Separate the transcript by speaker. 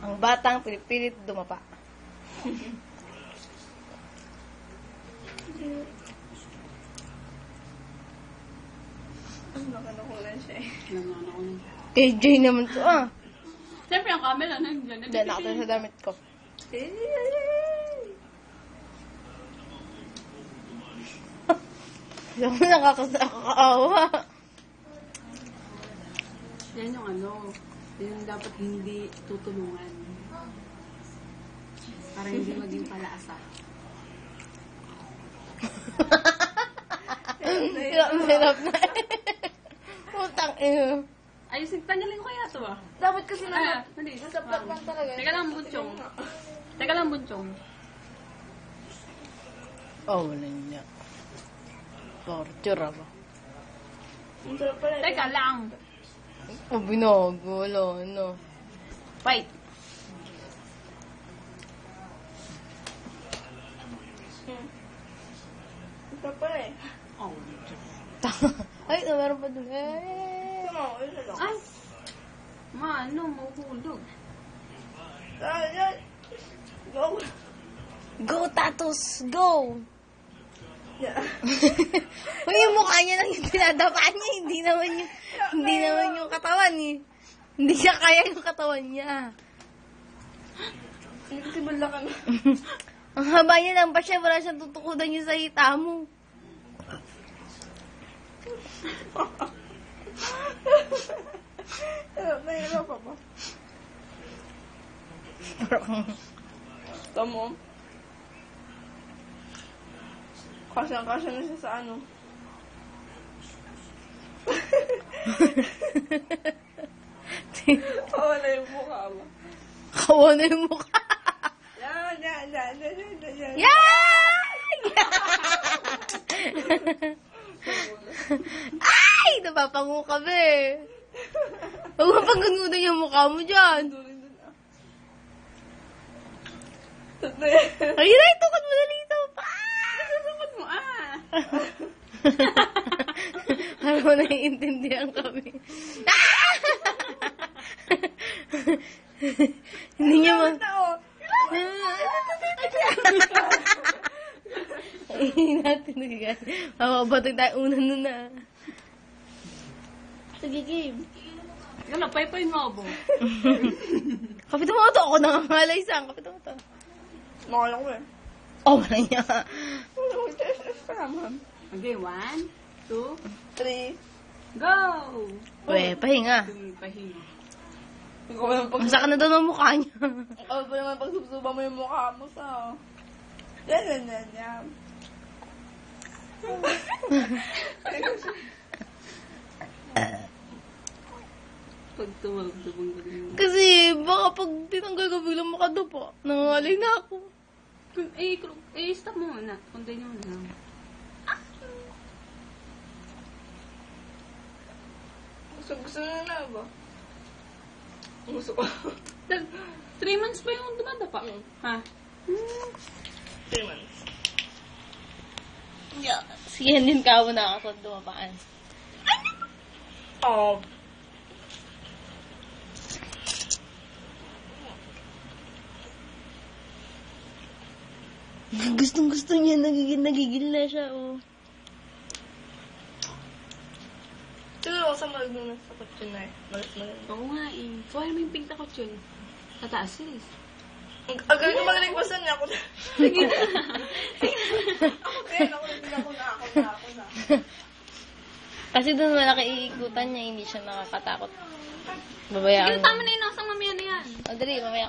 Speaker 1: Ang batang pinipilit dumapa.
Speaker 2: Nakanukulan siya eh.
Speaker 1: KJ naman to
Speaker 3: Siyempre, ang camera nandiyan.
Speaker 1: Dahil nakatayo sa damit ko. Alam mo, nakakaawa.
Speaker 3: Yan yung yan yung dapat hindi tutulungan. Para hindi maging palaasa.
Speaker 1: Hirap na. Putang ina.
Speaker 3: Ayusin, tanggalin ko kaya ito
Speaker 2: Dapat kasi
Speaker 3: Dali.
Speaker 2: sapat lang talaga.
Speaker 3: Teka lang, bunchong. Teka lang, bunchong.
Speaker 1: Oh, wala niya. Torture ako.
Speaker 2: Ang sarap pala.
Speaker 3: Teka lang.
Speaker 1: Oh, binago. Wala, ano.
Speaker 3: Fight.
Speaker 2: Ang sarap pala eh.
Speaker 3: Oh.
Speaker 1: Ay, meron pa dun. Eh.
Speaker 2: Tama, isa lang.
Speaker 3: Ay! Mahuhulog.
Speaker 2: Yan. Go.
Speaker 1: Go, Tatus! Go!
Speaker 2: Yeah.
Speaker 1: Uy, yung mukha niya lang yung tinadapaan niya. Hindi naman yung katawan eh. Hindi niya kaya yung katawan niya.
Speaker 2: Hindi kasi bala ka na.
Speaker 1: Ang haba niya lang pa siya. Wala siyang tutukudan niya sa hita mo.
Speaker 2: Nahirap pa ba? Tamo. Kasya na siya sa ano. Wala yung mukha mo.
Speaker 1: Kawa na yung mukha.
Speaker 2: Yan.
Speaker 1: Yan! Ay! Napapango ka ba eh. Huwag mo pangganudan yung mukha mo dyan. Ay, tukot mo na dito.
Speaker 3: Susukot mo
Speaker 1: Parang mo naiintindihan kami. Hindi niya mo... Ay, natin nagigay. Mababatay tayo unan nun na.
Speaker 2: Sige, game.
Speaker 3: Gala, paypay mo ako.
Speaker 1: Kapitan mo ito. Ako nangangalay isang. Kapitan mo ito.
Speaker 2: Makala ko eh.
Speaker 1: Oh, wala niya.
Speaker 3: Okay, 1, 2,
Speaker 2: 3.
Speaker 3: go!
Speaker 1: We, pahinga.
Speaker 3: Pahinga.
Speaker 2: Ikaw ba naman
Speaker 1: Masaka na daw ng mukha niya.
Speaker 2: ikaw ba naman pagsubsuba mo yung mukha mo sa... Yan.
Speaker 3: Pag tumawag-tumang ganyan.
Speaker 1: Kasi baka pag tinanggal ko biglang makadapa. Nangangalay na ako.
Speaker 3: Stop mo muna. Continue mo na.
Speaker 2: Gusto na ba? Gusto ko.
Speaker 3: 3 months pa yung dumadapa. Ha?
Speaker 2: 3 months.
Speaker 1: Yeah. Sige, din ka mo na ako dumapaan.
Speaker 2: Oh.
Speaker 1: Gustong-gusto niya, nagigil na siya, oh.
Speaker 2: Siguro ako sa magnunan sa kutsi na eh. Malas.
Speaker 3: Oo nga eh. Kuha mo yung pink na kutsyon. Tataas sis.
Speaker 2: Agad ko magligpasan niya ako na.
Speaker 3: Sige na.
Speaker 2: Ako na.
Speaker 1: Kasi doon malaki iikutan niya, hindi siya nakakatakot. Babayaan
Speaker 3: Sige,
Speaker 1: mo.
Speaker 3: tama na yun. Nakasang mamaya na yan.
Speaker 1: O, dali, mamaya